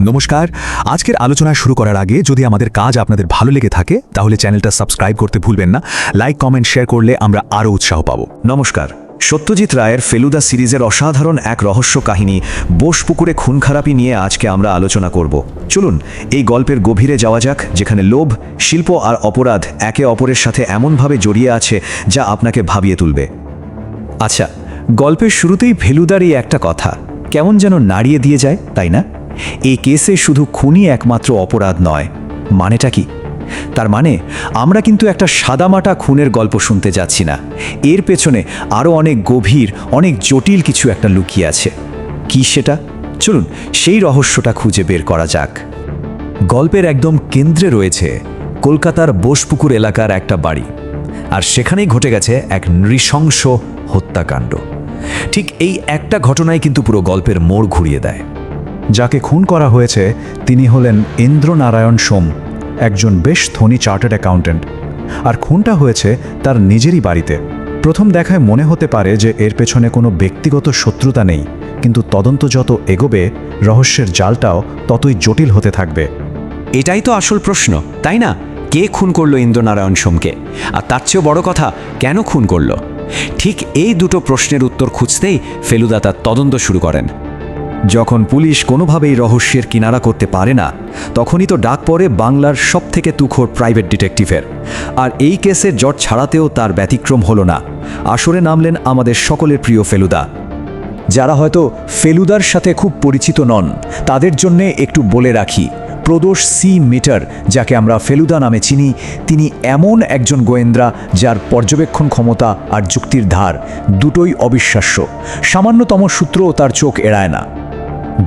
নমস্কার। আজকের আলোচনা শুরু করার আগে যদি আমাদের কাজ আপনাদের ভালো লেগে থাকে তাহলে চ্যানেলটা সাবস্ক্রাইব করতে ভুলবেন না। লাইক, কমেন্ট, শেয়ার করলে আমরা আরও উৎসাহ পাব। নমস্কার। সত্যজিৎ রায়ের ফেলুদা সিরিজের অসাধারণ এক রহস্য কাহিনী বোসপুকুরে খুন খারাপি নিয়ে আজকে আমরা আলোচনা করব। চলুন এই গল্পের গভীরে যাওয়া যাক, যেখানে লোভ, শিল্প আর অপরাধ একে অপরের সাথে এমনভাবে জড়িয়ে আছে যা আপনাকে ভাবিয়ে তুলবে। আচ্ছা, গল্পের শুরুতেই ফেলুদার এই একটা কথা কেমন যেন নাড়িয়ে দিয়ে যায়, তাই না? এই কেসে শুধু খুনই একমাত্র অপরাধ নয়। মানেটা কি? তার মানে আমরা কিন্তু একটা সাদামাটা খুনের গল্প শুনতে যাচ্ছি না, এর পেছনে আরও অনেক গভীর, অনেক জটিল কিছু একটা লুকিয়ে আছে। কি সেটা? চলুন সেই রহস্যটা খুঁজে বের করা যাক। গল্পের একদম কেন্দ্রে রয়েছে কলকাতার বোসপুকুর এলাকার একটা বাড়ি, আর সেখানেই ঘটে গেছে এক নৃশংস হত্যাকাণ্ড। ঠিক এই একটা ঘটনাই কিন্তু পুরো গল্পের মোড় ঘুরিয়ে দেয়। যাকে খুন করা হয়েছে তিনি হলেন ইন্দ্রনারায়ণ সোম, একজন বেশ ধনী চার্টার্ড অ্যাকাউন্ট্যান্ট। আর খুনটা হয়েছে তার নিজেরই বাড়িতে। প্রথম দেখায় মনে হতে পারে যে এর পেছনে কোনো ব্যক্তিগত শত্রুতা নেই, কিন্তু তদন্ত যত এগোবে রহস্যের জালটাও ততই জটিল হতে থাকবে। এটাই তো আসল প্রশ্ন, তাই না? কে খুন করলো ইন্দ্রনারায়ণ সোমকে? আর তার চেয়েও বড় কথা, কেন খুন করলো? ঠিক এই দুটো প্রশ্নের উত্তর খুঁজতেই ফেলুদা তার তদন্ত শুরু করেন। যখন পুলিশ কোনোভাবেই রহস্যের কিনারা করতে পারে না, তখনই তো ডাক পড়ে বাংলার সবথেকে তুখোড় প্রাইভেট ডিটেকটিভের। আর এই কেসের জট ছাড়াতেও তার ব্যতিক্রম হলো না। আসরে নামলেন আমাদের সকলের প্রিয় ফেলুদা। যারা হয়তো ফেলুদার সাথে খুব পরিচিত নন, তাদের জন্যে একটু বলে রাখি, প্রদোষ সি মিটার, যাকে আমরা ফেলুদা নামে চিনি, তিনি এমন একজন গোয়েন্দা যার পর্যবেক্ষণ ক্ষমতা আর যুক্তির ধার দুটোই অবিশ্বাস্য। সামান্যতম সূত্রও তার চোখ এড়ায় না।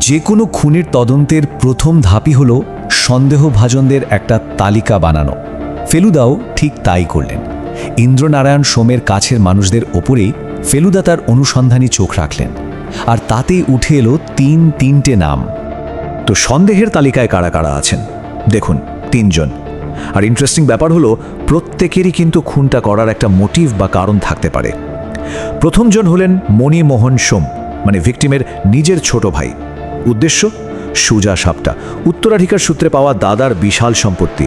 যে কোনো খুনের তদন্তের প্রথম ধাপই হল সন্দেহভাজনদের একটা তালিকা বানানো। ফেলুদাও ঠিক তাই করলেন। ইন্দ্রনারায়ণ সোমের কাছের মানুষদের ওপরেই ফেলুদা তার অনুসন্ধানী চোখ রাখলেন, আর তাতেই উঠে এলো তিনটে নাম। তো সন্দেহের তালিকায় কারা কারা আছেন? দেখুন, 3 জন। আর ইন্টারেস্টিং ব্যাপার হলো প্রত্যেকেরই কিন্তু খুনটা করার একটা মোটিভ বা কারণ থাকতে পারে। প্রথম জন হলেন মণিমোহন সোম, মানে ভিকটিমের নিজের ছোট ভাই। উদ্দেশ্য সুজা সাপটা, উত্তরাধিকার সূত্রে পাওয়া দাদার বিশাল সম্পত্তি।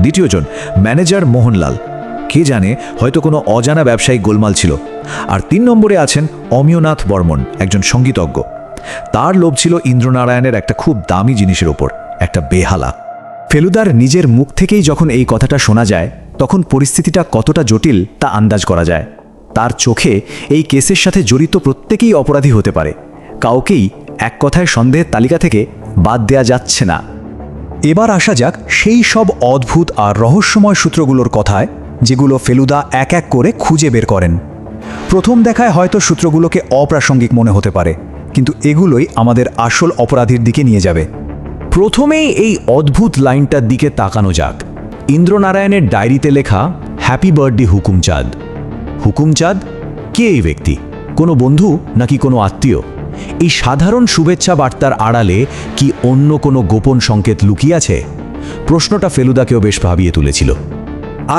দ্বিতীয় জন ম্যানেজার মোহনলাল, কে জানে হয়তো কোনো অজানা ব্যবসায়িক গোলমাল ছিল। আর 3 নম্বরে আছেন অমিয়নাথ বর্মন, একজন সঙ্গীতজ্ঞ। তার লোভ ছিল ইন্দ্রনারায়ণের একটা খুব দামি জিনিসের ওপর, একটা বেহালা। ফেলুদার নিজের মুখ থেকেই যখন এই কথাটা শোনা যায়, তখন পরিস্থিতিটা কতটা জটিল তা আন্দাজ করা যায়। তার চোখে এই কেসের সাথে জড়িত প্রত্যেকেই অপরাধী হতে পারে, কাউকেই এক কথায় সন্দেহের তালিকা থেকে বাদ দেয়া যাচ্ছে না। এবার আসা যাক সেই সব অদ্ভুত আর রহস্যময় সূত্রগুলোর কথায়, যেগুলো ফেলুদা এক এক করে খুঁজে বের করেন। প্রথম দেখায় হয়তো সূত্রগুলোকে অপ্রাসঙ্গিক মনে হতে পারে, কিন্তু এগুলোই আমাদের আসল অপরাধীর দিকে নিয়ে যাবে। প্রথমেই এই অদ্ভুত লাইনটার দিকে তাকানো যাক। ইন্দ্রনারায়ণের ডায়েরিতে লেখা, হ্যাপি বার্থডে হুকুমচাঁদ। হুকুমচাঁদ কে এই ব্যক্তি? কোনো বন্ধু নাকি কোনো আত্মীয়? এই সাধারণ শুভেচ্ছা বার্তার আড়ালে কি অন্য কোনো গোপন সংকেত লুকিয়ে আছে? প্রশ্নটা ফেলুদাকেও বেশ ভাবিয়ে তুলেছিল।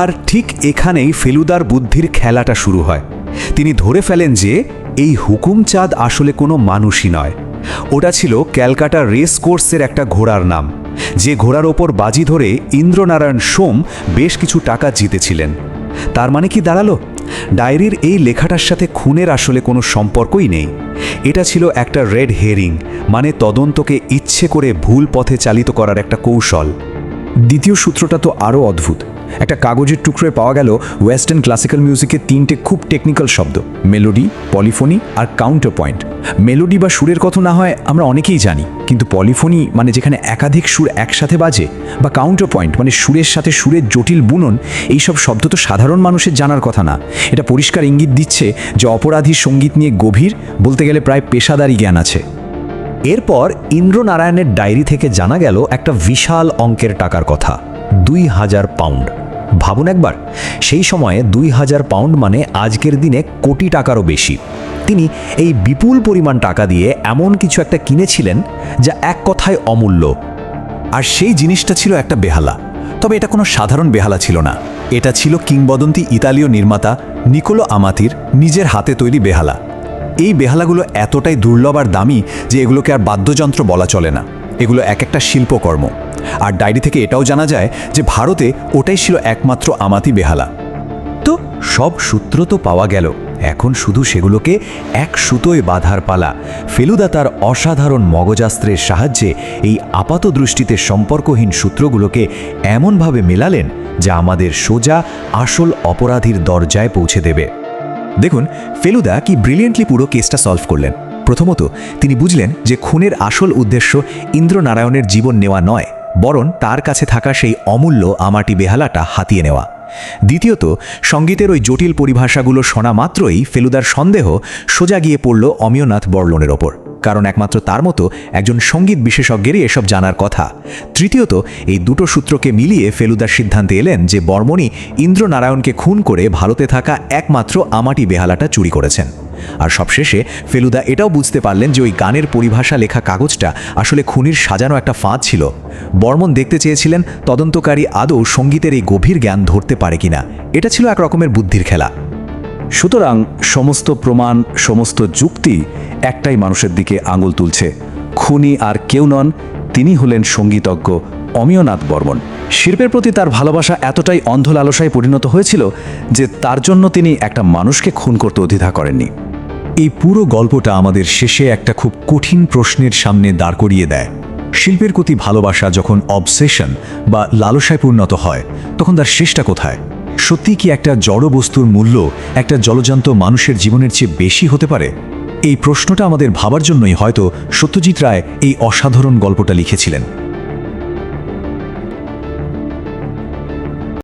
আর ঠিক এখানেই ফেলুদার বুদ্ধির খেলাটা শুরু হয়। তিনি ধরে ফেলেন যে এই হুকুমচাঁদ আসলে কোনো মানুষই নয়, ওটা ছিল ক্যালকাটা রেস কোর্সের একটা ঘোড়ার নাম, যে ঘোড়ার ওপর বাজি ধরে ইন্দ্রনারায়ণ সোম বেশ কিছু টাকা জিতেছিলেন। তার মানে কি দাঁড়ালো? ডায়েরির এই লেখাটার সাথে খুনের আসলে কোনো সম্পর্কই নেই। এটা ছিল একটা রেড হেরিং, মানে তদন্তকে ইচ্ছে করে ভুল পথে চালিত করার একটা কৌশল। দ্বিতীয় সূত্রটা তো আরও অদ্ভুত। একটা কাগজের টুকরোয় পাওয়া গেল ওয়েস্টার্ন ক্লাসিক্যাল মিউজিকের 3টে খুব টেকনিক্যাল শব্দ, মেলোডি, পলিফোনি আর কাউন্টার পয়েন্ট। মেলোডি বা সুরের কথা না হয় আমরা অনেকেই জানি, কিন্তু পলিফোনি মানে যেখানে একাধিক সুর একসাথে বাজে, বা কাউন্টার পয়েন্ট মানে সুরের সাথে সুরের জটিল বুনন, এইসব শব্দ তো সাধারণ মানুষের জানার কথা না। এটা পরিষ্কার ইঙ্গিত দিচ্ছে যে অপরাধীর সঙ্গীত নিয়ে গভীর, বলতে গেলে প্রায় পেশাদারি জ্ঞান আছে। এরপর ইন্দ্রনারায়ণের ডায়েরি থেকে জানা গেল একটা বিশাল অঙ্কের টাকার কথা, 2000 পাউন্ড। ভাবুন একবার, সেই সময়ে 2000 পাউন্ড মানে আজকের দিনে কোটি টাকারও বেশি। তিনি এই বিপুল পরিমাণ টাকা দিয়ে এমন কিছু একটা কিনেছিলেন যা এক কথায় অমূল্য। আর সেই জিনিসটা ছিল একটা বেহালা। তবে এটা কোনো সাধারণ বেহালা ছিল না, এটা ছিল কিংবদন্তি ইতালীয় নির্মাতা নিকোলো আমাতির নিজের হাতে তৈরি বেহালা। এই বেহালাগুলো এতটাই দুর্লভ আর দামি যে এগুলোকে আর বাদ্যযন্ত্র বলা চলে না। এগুলো এক একটা শিল্পকর্ম। আর ডায়েরি থেকে এটাও জানা যায় যে ভারতে ওটাই ছিল একমাত্র আমাতি বেহালা। তো সব সূত্র তো পাওয়া গেল, এখন শুধু সেগুলোকে এক সুতোয় বাঁধার পালা। ফেলুদা তার অসাধারণ মগজাস্ত্রের সাহায্যে এই আপাত দৃষ্টিতে সম্পর্কহীন সূত্রগুলোকে এমনভাবে মেলালেন যা আমাদের সোজা আসল অপরাধীর দরজায় পৌঁছে দেবে। দেখুন ফেলুদা কি ব্রিলিয়েন্টলি পুরো কেসটা সলভ করলেন। প্রথমত তিনি বুঝলেন যে খুনের আসল উদ্দেশ্য ইন্দ্রনারায়ণের জীবন নেওয়া নয়, বরং তার কাছে থাকা সেই অমূল্য আমাটি বেহালাটা হাতিয়ে নেওয়া। দ্বিতীয়ত সঙ্গীতের ওই জটিল পরিভাষাগুলো শোনা মাত্রই ফেলুদার সন্দেহ সোজা গিয়ে পড়ল অমিয়নাথ বরলনের ওপর, কারণ একমাত্র তার মতো একজন সঙ্গীত বিশেষজ্ঞেরই এসব জানার কথা। তৃতীয়ত এই দুটো সূত্রকে মিলিয়ে ফেলুদার সিদ্ধান্তে এলেন যে বর্মণই ইন্দ্রনারায়ণকে খুন করে ভারতে থাকা একমাত্র আমাটি বেহালাটা চুরি করেছেন। আর সবশেষে ফেলুদা এটাও বুঝতে পারলেন যে ওই গানের পরিভাষা লেখা কাগজটা আসলে খুনির সাজানো একটা ফাঁদ ছিল। বর্মণ দেখতে চেয়েছিলেন তদন্তকারী আদৌ সঙ্গীতের এই গভীর জ্ঞান ধরতে পারে কিনা। এটা ছিল এক রকমের বুদ্ধির খেলা। সুতরাং সমস্ত প্রমাণ, সমস্ত যুক্তি একটাই মানুষের দিকে আঙুল তুলছে। খুনি আর কেউ নন, তিনি হলেন সঙ্গীতজ্ঞ অমিয়নাথ বর্মণ। শিল্পের প্রতি তার ভালোবাসা এতটাই অন্ধ লালসায় পরিণত হয়েছিল যে তার জন্য তিনি একটা মানুষকে খুন করতে দ্বিধা করেননি। এই পুরো গল্পটা আমাদের শেষে একটা খুব কঠিন প্রশ্নের সামনে দাঁড় করিয়ে দেয়। শিল্পের প্রতি ভালোবাসা যখন অবসেশন বা লালসায় পরিণত হয়, তখন তার শেষটা কোথায়? সত্যি কি একটা জড় বস্তুর মূল্য একটা জলজান্ত মানুষের জীবনের চেয়ে বেশি হতে পারে? এই প্রশ্নটা আমাদের ভাবার জন্যই হয়তো সত্যজিৎ রায় এই অসাধারণ গল্পটা লিখেছিলেন।